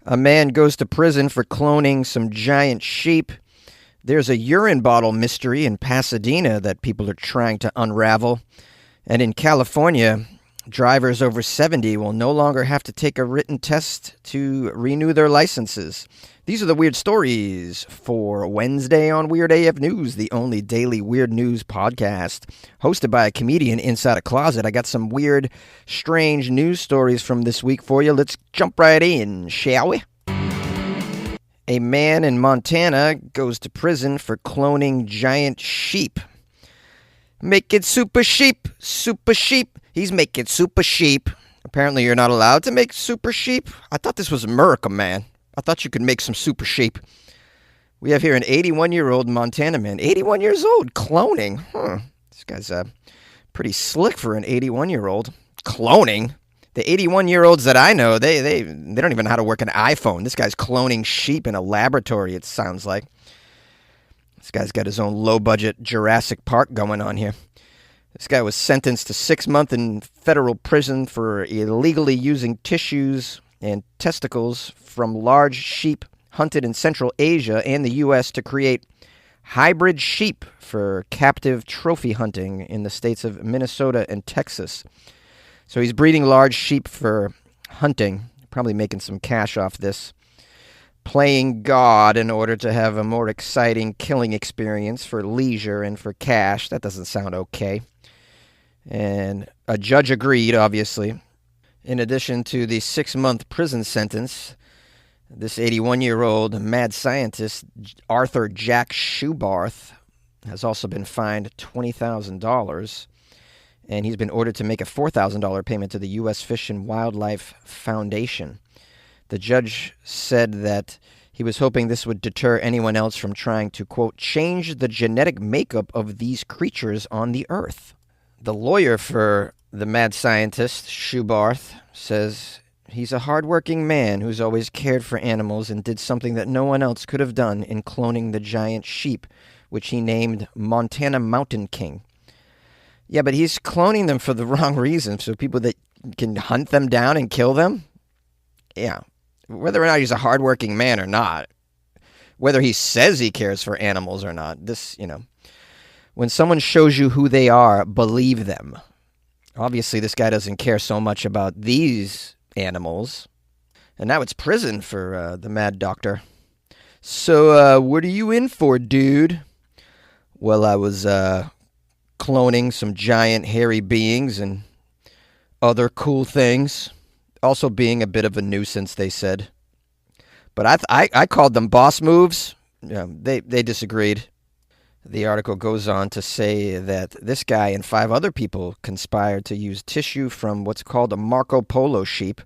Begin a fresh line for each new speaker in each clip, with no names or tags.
A man goes to prison for cloning some giant sheep. There's a urine bottle mystery in Pasadena that people are trying to unravel. And in California, drivers over 70 will no longer have to take a written test to renew their licenses. These are the weird stories for Wednesday on Weird AF News, the only daily weird news podcast hosted by a comedian inside a closet. I got some weird, strange news stories from this week for you. Let's jump right in, shall we? A man in Montana goes to prison for cloning giant sheep. Make it super sheep, super sheep. He's making super sheep. Apparently you're not allowed to make super sheep. I thought this was America, man. I thought you could make some super sheep. We have here an 81-year-old Montana man. 81 years old, cloning. This guy's pretty slick for an 81-year-old. Cloning? The 81-year-olds that I know, they don't even know how to work an iPhone. This guy's cloning sheep in a laboratory, it sounds like. This guy's got his own low-budget Jurassic Park going on here. This guy was sentenced to 6 months in federal prison for illegally using tissues and testicles from large sheep hunted in Central Asia and the U.S. to create hybrid sheep for captive trophy hunting in the states of Minnesota and Texas. So he's breeding large sheep for hunting, probably making some cash off this, playing God in order to have a more exciting killing experience for leisure and for cash. That doesn't sound okay. And a judge agreed, obviously. In addition to the 6-month prison sentence, this 81-year-old mad scientist, Arthur Jack Schubarth, has also been fined $20,000, and he's been ordered to make a $4,000 payment to the U.S. Fish and Wildlife Foundation. The judge said that he was hoping this would deter anyone else from trying to, quote, change the genetic makeup of these creatures on the earth. The lawyer for the mad scientist, Schubarth, says he's a hardworking man who's always cared for animals and did something that no one else could have done in cloning the giant sheep, which he named Montana Mountain King. Yeah, but he's cloning them for the wrong reason, so people that can hunt them down and kill them? Yeah, whether or not he's a hardworking man or not, whether he says he cares for animals or not, when someone shows you who they are, believe them. Obviously, this guy doesn't care so much about these animals. And now it's prison for the mad doctor. So, what are you in for, dude? Well, I was cloning some giant hairy beings and other cool things. Also being a bit of a nuisance, they said. But I called them boss moves. They disagreed. The article goes on to say that this guy and 5 other people conspired to use tissue from what's called a Marco Polo sheep,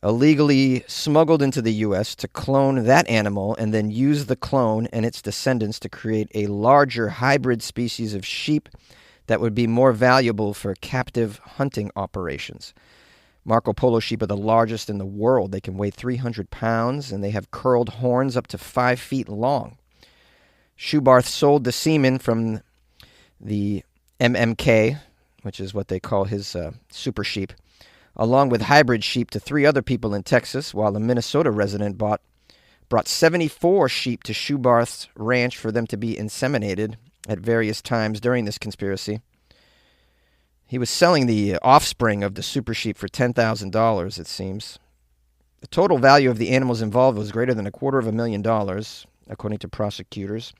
illegally smuggled into the U.S. to clone that animal and then use the clone and its descendants to create a larger hybrid species of sheep that would be more valuable for captive hunting operations. Marco Polo sheep are the largest in the world. They can weigh 300 pounds, and they have curled horns up to 5 feet long. Schubarth sold the semen from the MMK, which is what they call his super sheep, along with hybrid sheep to 3 other people in Texas, while a Minnesota resident brought 74 sheep to Schubarth's ranch for them to be inseminated at various times during this conspiracy. He was selling the offspring of the super sheep for $10,000, it seems. The total value of the animals involved was greater than $250,000, according to prosecutors.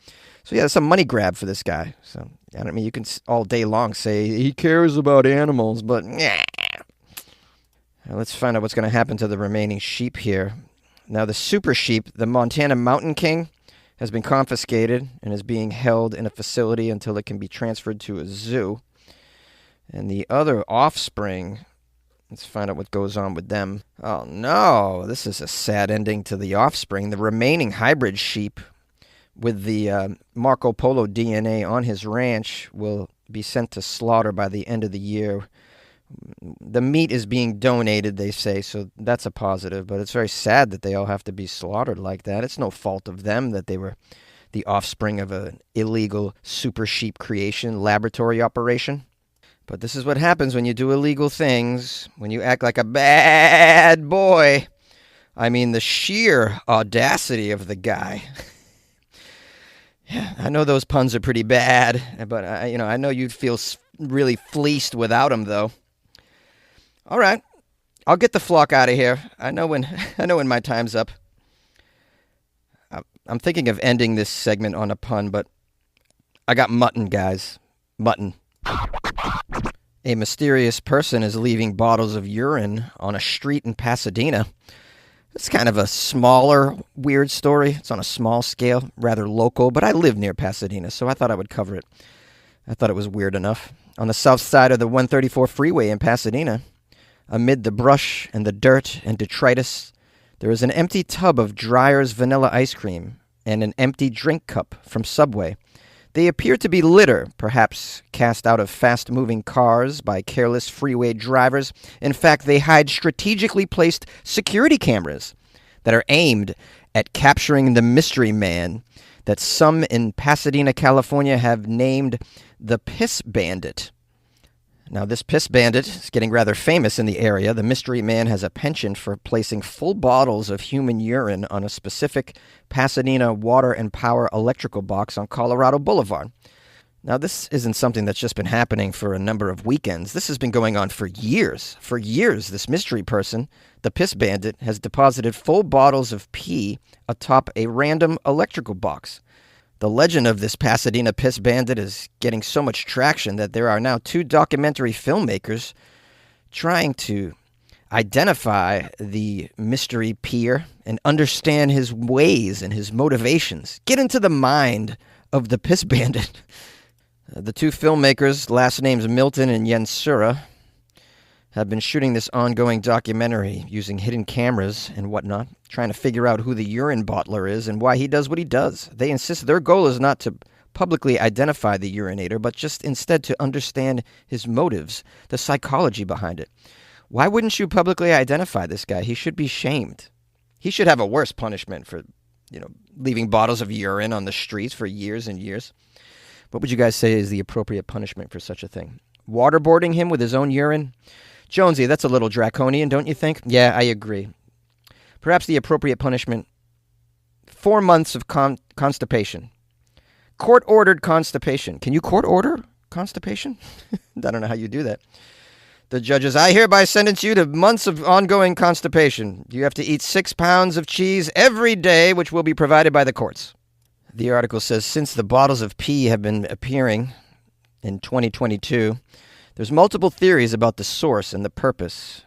So yeah, it's a money grab for this guy. So I mean, you can all day long say he cares about animals, but nah. Now, let's find out what's going to happen to the remaining sheep here. Now, the super sheep, the Montana Mountain King, has been confiscated and is being held in a facility until it can be transferred to a zoo. And the other offspring, let's find out what goes on with them. Oh no, this is a sad ending to the offspring. The remaining hybrid sheep with the Marco Polo DNA on his ranch will be sent to slaughter by the end of the year. The meat is being donated, they say, so that's a positive. But it's very sad that they all have to be slaughtered like that. It's no fault of them that they were the offspring of an illegal super sheep creation laboratory operation. But this is what happens when you do illegal things, when you act like a bad boy. I mean, the sheer audacity of the guy. Yeah, I know those puns are pretty bad, but I know you'd feel really fleeced without them, though. All right, I'll get the flock out of here. I know when my time's up. I'm thinking of ending this segment on a pun, but I got mutton, guys. Mutton. A mysterious person is leaving bottles of urine on a street in Pasadena. It's kind of a smaller, weird story. It's on a small scale, rather local, but I live near Pasadena, so I thought I would cover it. I thought it was weird enough. On the south side of the 134 freeway in Pasadena, amid the brush and the dirt and detritus, there is an empty tub of Dreyer's vanilla ice cream and an empty drink cup from Subway. They appear to be litter, perhaps cast out of fast-moving cars by careless freeway drivers. In fact, they hide strategically placed security cameras that are aimed at capturing the mystery man that some in Pasadena, California have named the Piss Bandit. Now, this Piss Bandit is getting rather famous in the area. The mystery man has a penchant for placing full bottles of human urine on a specific Pasadena water and power electrical box on Colorado Boulevard. Now, this isn't something that's just been happening for a number of weekends. This has been going on for years. For years, this mystery person, the Piss Bandit, has deposited full bottles of pee atop a random electrical box. The legend of this Pasadena Piss Bandit is getting so much traction that there are now 2 documentary filmmakers trying to identify the mystery peer and understand his ways and his motivations. Get into the mind of the Piss Bandit. The 2 filmmakers, last names Milton and Jensura, have been shooting this ongoing documentary using hidden cameras and whatnot, trying to figure out who the urine bottler is and why he does what he does. They insist their goal is not to publicly identify the urinator, but just instead to understand his motives, the psychology behind it. Why wouldn't you publicly identify this guy? He should be shamed. He should have a worse punishment for, leaving bottles of urine on the streets for years and years. What would you guys say is the appropriate punishment for such a thing? Waterboarding him with his own urine? Jonesy, that's a little draconian, don't you think? Yeah, I agree. Perhaps the appropriate punishment, 4 months of constipation. Court-ordered constipation. Can you court-order constipation? I don't know how you do that. The judges, I hereby sentence you to months of ongoing constipation. You have to eat 6 pounds of cheese every day, which will be provided by the courts. The article says, since the bottles of pee have been appearing in 2022, there's multiple theories about the source and the purpose.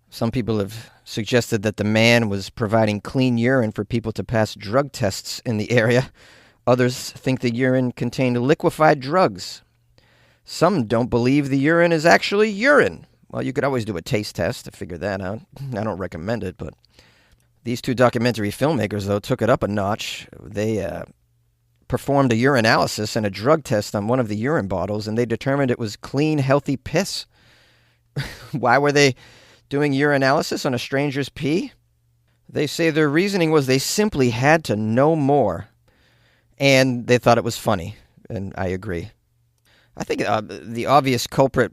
Some people have suggested that the man was providing clean urine for people to pass drug tests in the area. Others think the urine contained liquefied drugs. Some don't believe the urine is actually urine. Well, you could always do a taste test to figure that out. I don't recommend it, but these 2 documentary filmmakers, though, took it up a notch. They performed a urinalysis and a drug test on one of the urine bottles, and they determined it was clean, healthy piss. Why were they doing urinalysis on a stranger's pee? They say their reasoning was they simply had to know more, and they thought it was funny, and I agree. I think the obvious culprit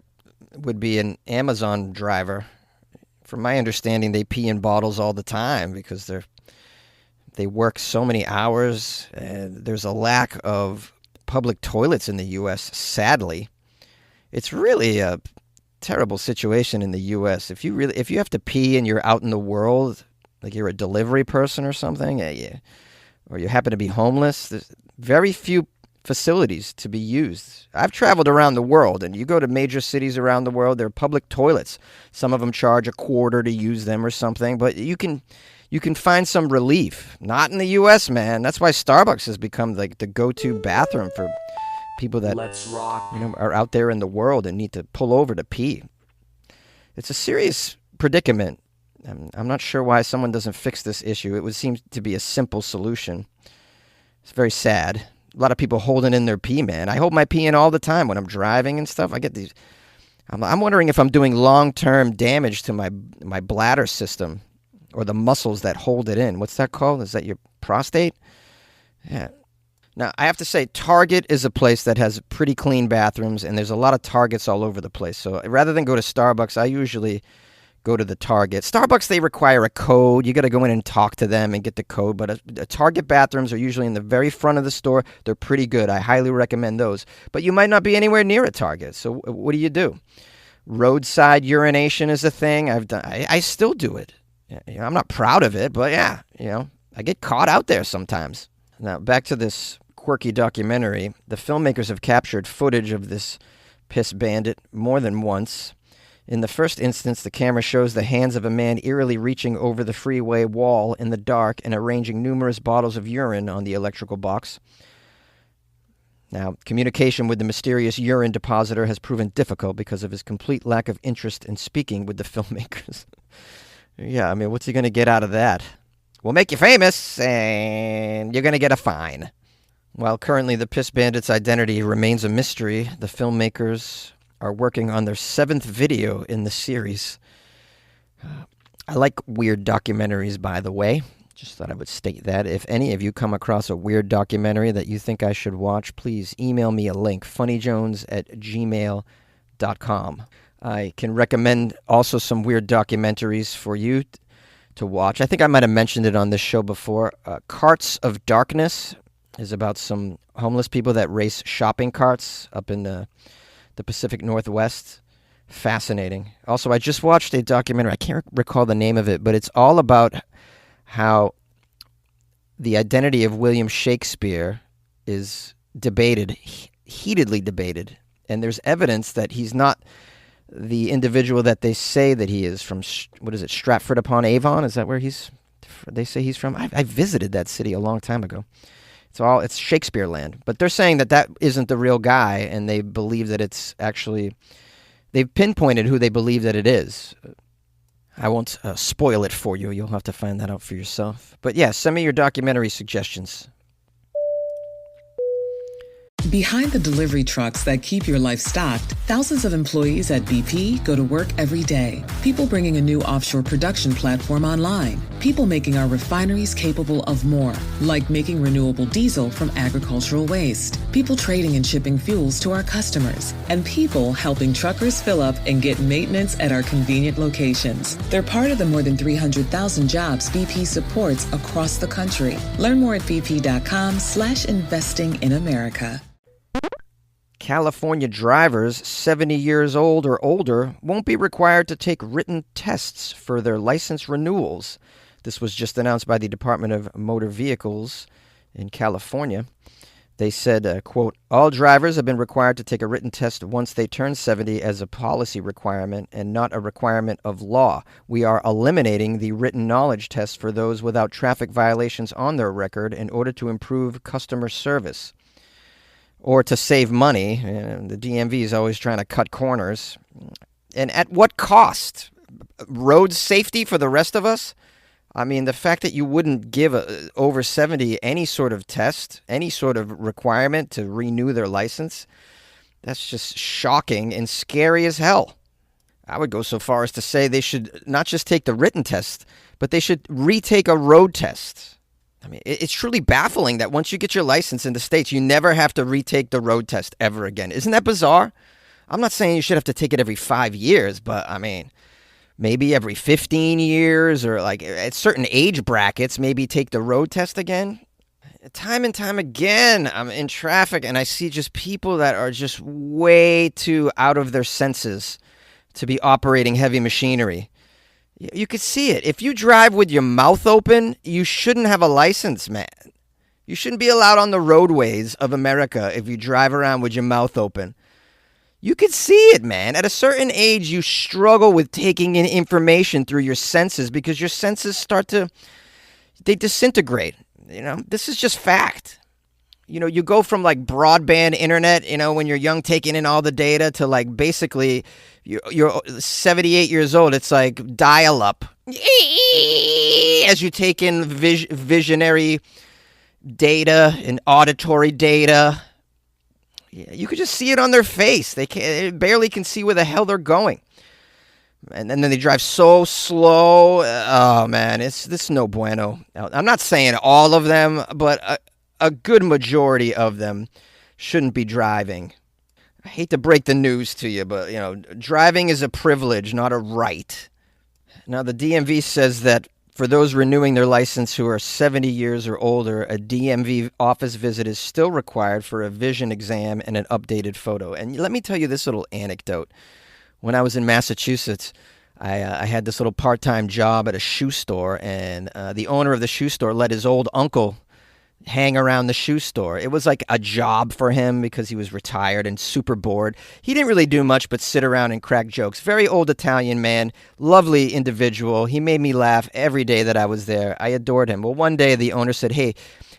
would be an Amazon driver. From my understanding, they pee in bottles all the time because they work so many hours, and there's a lack of public toilets in the U.S., sadly. It's really a terrible situation in the U.S. If you have to pee and you're out in the world, like you're a delivery person or something, or you happen to be homeless, there's very few facilities to be used. I've traveled around the world, and you go to major cities around the world, there are public toilets. Some of them charge $0.25 to use them or something, but you can find some relief. Not in the U.S., man. That's why Starbucks has become like the go-to bathroom for people that are out there in the world and need to pull over to pee. It's a serious predicament. I'm not sure why someone doesn't fix this issue. It would seem to be a simple solution. It's very sad. A lot of people holding in their pee, man. I hold my pee in all the time when I'm driving and stuff. I get these. I'm wondering if I'm doing long-term damage to my bladder system or the muscles that hold it in. What's that called? Is that your prostate? Yeah. Now, I have to say, Target is a place that has pretty clean bathrooms, and there's a lot of Targets all over the place. So rather than go to Starbucks, I usually go to the Target. Starbucks, they require a code. You got to go in and talk to them and get the code. But Target bathrooms are usually in the very front of the store. They're pretty good. I highly recommend those. But you might not be anywhere near a Target. So what do? Roadside urination is a thing. I still do it. I'm not proud of it, but yeah, I get caught out there sometimes. Now, back to this quirky documentary. The filmmakers have captured footage of this piss bandit more than once. In the first instance, the camera shows the hands of a man eerily reaching over the freeway wall in the dark and arranging numerous bottles of urine on the electrical box. Now, communication with the mysterious urine depositor has proven difficult because of his complete lack of interest in speaking with the filmmakers. Yeah, I mean, what's he going to get out of that? We'll make you famous, and you're going to get a fine. While currently the Piss Bandit's identity remains a mystery, the filmmakers are working on their 7th video in the series. I like weird documentaries, by the way. Just thought I would state that. If any of you come across a weird documentary that you think I should watch, please email me a link, funnyjones@gmail.com. I can recommend also some weird documentaries for you to watch. I think I might have mentioned it on this show before. Carts of Darkness is about some homeless people that race shopping carts up in the Pacific Northwest. Fascinating. Also, I just watched a documentary. I can't recall the name of it, but it's all about how the identity of William Shakespeare is debated, heatedly debated. And there's evidence that he's not the individual that they say that he is from, Stratford-upon-Avon? Is that where they say he's from? I visited that city a long time ago. It's Shakespeare land. But they're saying that isn't the real guy, and they believe that it's actually, they've pinpointed who they believe that it is. I won't spoil it for you. You'll have to find that out for yourself. But yeah, send me your documentary suggestions.
Behind the delivery trucks that keep your life stocked, thousands of employees at BP go to work every day. People bringing a new offshore production platform online. People making our refineries capable of more, like making renewable diesel from agricultural waste. People trading and shipping fuels to our customers. And people helping truckers fill up and get maintenance at our convenient locations. They're part of the more than 300,000 jobs BP supports across the country. Learn more at bp.com/investing in America.
California drivers 70 years old or older won't be required to take written tests for their license renewals. This was just announced by the Department of Motor Vehicles in California. They said, quote, all drivers have been required to take a written test once they turn 70 as a policy requirement and not a requirement of law. We are eliminating the written knowledge test for those without traffic violations on their record in order to improve customer service. Or to save money. The DMV is always trying to cut corners. And at what cost? Road safety for the rest of us? I mean, the fact that you wouldn't give over 70 any sort of test, any sort of requirement to renew their license, that's just shocking and scary as hell. I would go so far as to say they should not just take the written test, but they should retake a road test. I mean, it's truly baffling that once you get your license in the States, you never have to retake the road test ever again. Isn't that bizarre? I'm not saying you should have to take it every 5 years, but I mean, maybe every 15 years or like at certain age brackets, maybe take the road test again. Time and time again, I'm in traffic and I see just people that are just way too out of their senses to be operating heavy machinery. You could see it. If you drive with your mouth open, you shouldn't have a license, man. You shouldn't be allowed on the roadways of America if you drive around with your mouth open. You could see it, man. At a certain age, you struggle with taking in information through your senses because your senses they disintegrate. This is just fact. You go from like broadband internet, when you're young, taking in all the data to like basically you're 78 years old. It's like dial up as you take in visionary data and auditory data. Yeah, you could just see it on their face. They barely can see where the hell they're going. And then they drive so slow. Oh man, this no bueno. I'm not saying all of them, but a good majority of them shouldn't be driving. I hate to break the news to you, but, driving is a privilege, not a right. Now, the DMV says that for those renewing their license who are 70 years or older, a DMV office visit is still required for a vision exam and an updated photo. And let me tell you this little anecdote. When I was in Massachusetts, I had this little part-time job at a shoe store, and the owner of the shoe store let his old uncle hang around the shoe store. It was like a job for him because he was retired and super bored. He didn't really do much but sit around and crack jokes. Very old Italian man, lovely individual. He made me laugh every day that I was there. I adored him. Well, one day the owner said, hey,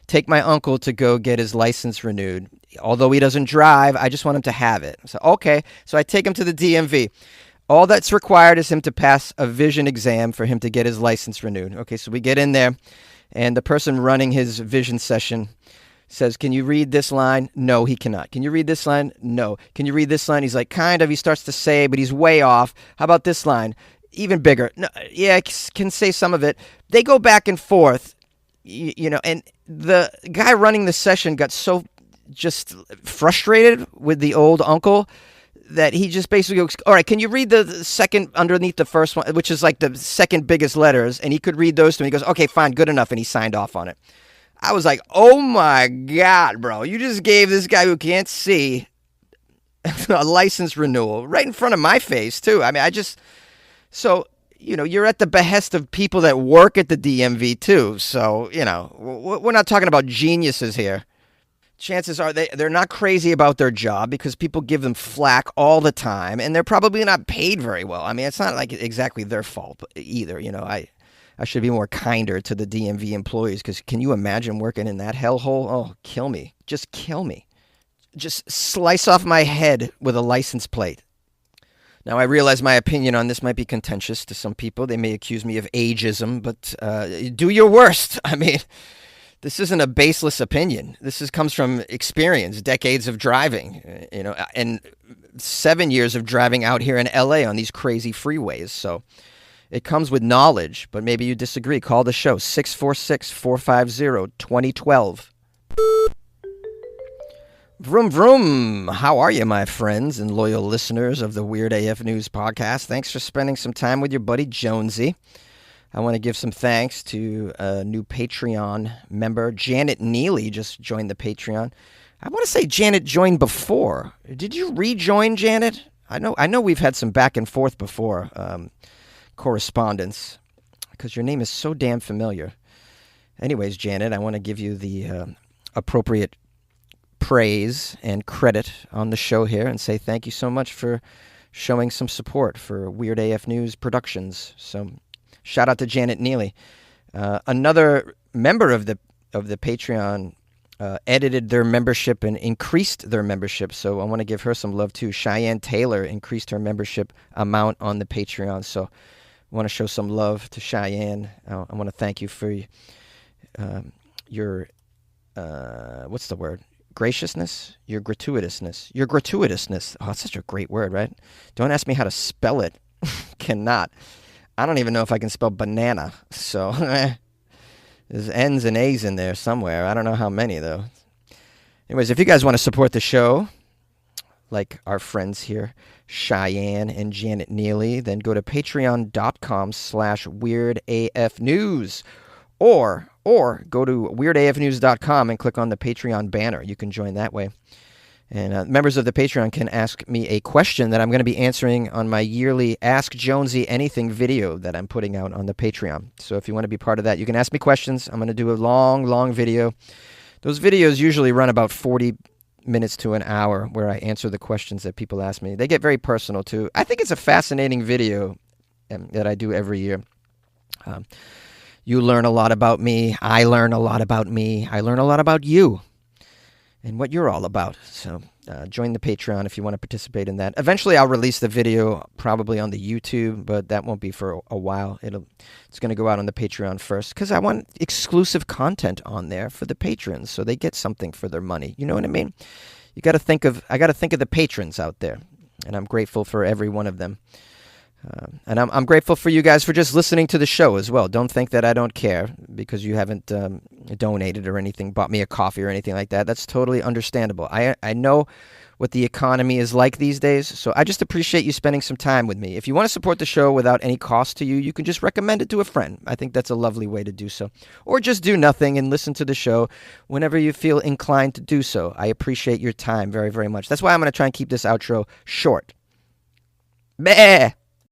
take my uncle to go get his license renewed. Although he doesn't drive, I just want him to have it. So, okay. So I take him to the DMV. All that's required is him to pass a vision exam for him to get his license renewed. Okay, so we get in there. And the person running his vision session says, can you read this line? No, he cannot. Can you read this line? No. Can you read this line? He's like, kind of. He starts to say, but he's way off. How about this line? Even bigger. No, yeah, I can say some of it. They go back and forth, and the guy running the session got so just frustrated with the old uncle that he just basically goes, all right, can you read the second underneath the first one, which is like the second biggest letters? And he could read those to me. He goes, okay, fine, good enough. And he signed off on it. I was like, oh my God, bro. You just gave this guy who can't see a license renewal right in front of my face, too. I mean, so, you're at the behest of people that work at the DMV, too. So, we're not talking about geniuses here. Chances are they're not crazy about their job because people give them flack all the time, and they're probably not paid very well. I mean, it's not like exactly their fault either. I should be more kinder to the DMV employees because can you imagine working in that hellhole? Oh, kill me. Just kill me. Just slice off my head with a license plate. Now, I realize my opinion on this might be contentious to some people. They may accuse me of ageism, but do your worst. I mean, this isn't a baseless opinion. This comes from experience, decades of driving, and 7 years of driving out here in LA on these crazy freeways. So it comes with knowledge, but maybe you disagree. Call the show, 646-450-2012. Vroom, vroom. How are you, my friends and loyal listeners of the Weird AF News podcast? Thanks for spending some time with your buddy Jonesy. I want to give some thanks to a new Patreon member. Janet Neely just joined the Patreon. I want to say Janet joined before. Did you rejoin, Janet? I know we've had some back and forth before, correspondence, because your name is so damn familiar. Anyways, Janet, I want to give you the appropriate praise and credit on the show here and say thank you so much for showing some support for Weird AF News Productions. So shout out to Janet Neely. Another member of the Patreon edited their membership and increased their membership. So I want to give her some love too. Cheyenne Taylor increased her membership amount on the Patreon. So I want to show some love to Cheyenne. I want to thank you for your what's the word? Graciousness, your gratuitousness. Oh, that's such a great word, right? Don't ask me how to spell it. Cannot. I don't even know if I can spell banana. So there's N's and A's in there somewhere. I don't know how many, though. Anyways, if you guys want to support the show, like our friends here, Cheyenne and Janet Neely, then go to patreon.com/weirdafnews or go to weirdafnews.com and click on the Patreon banner. You can join that way. And members of the Patreon can ask me a question that I'm going to be answering on my yearly Ask Jonesy Anything video that I'm putting out on the Patreon. So if you want to be part of that, you can ask me questions. I'm going to do a long video. Those videos usually run about 40 minutes to an hour where I answer the questions that people ask me. They get very personal, too. I think it's a fascinating video that I do every year. You learn a lot about me. I learn a lot about me. I learn a lot about you and what you're all about. So join the Patreon if you want to participate in that. Eventually, I'll release the video probably on the YouTube, but that won't be for a while. It's going to go out on the Patreon first because I want exclusive content on there for the patrons so they get something for their money. You know what I mean? I got to think of the patrons out there, and I'm grateful for every one of them. And I'm grateful for you guys for just listening to the show as well. Don't think that I don't care because you haven't donated or anything, bought me a coffee or anything like that. That's totally understandable. I know what the economy is like these days, so I just appreciate you spending some time with me. If you want to support the show without any cost to you, you can just recommend it to a friend. I think that's a lovely way to do so. Or just do nothing and listen to the show whenever you feel inclined to do so. I appreciate your time very, very much. That's why I'm going to try and keep this outro short. Meh!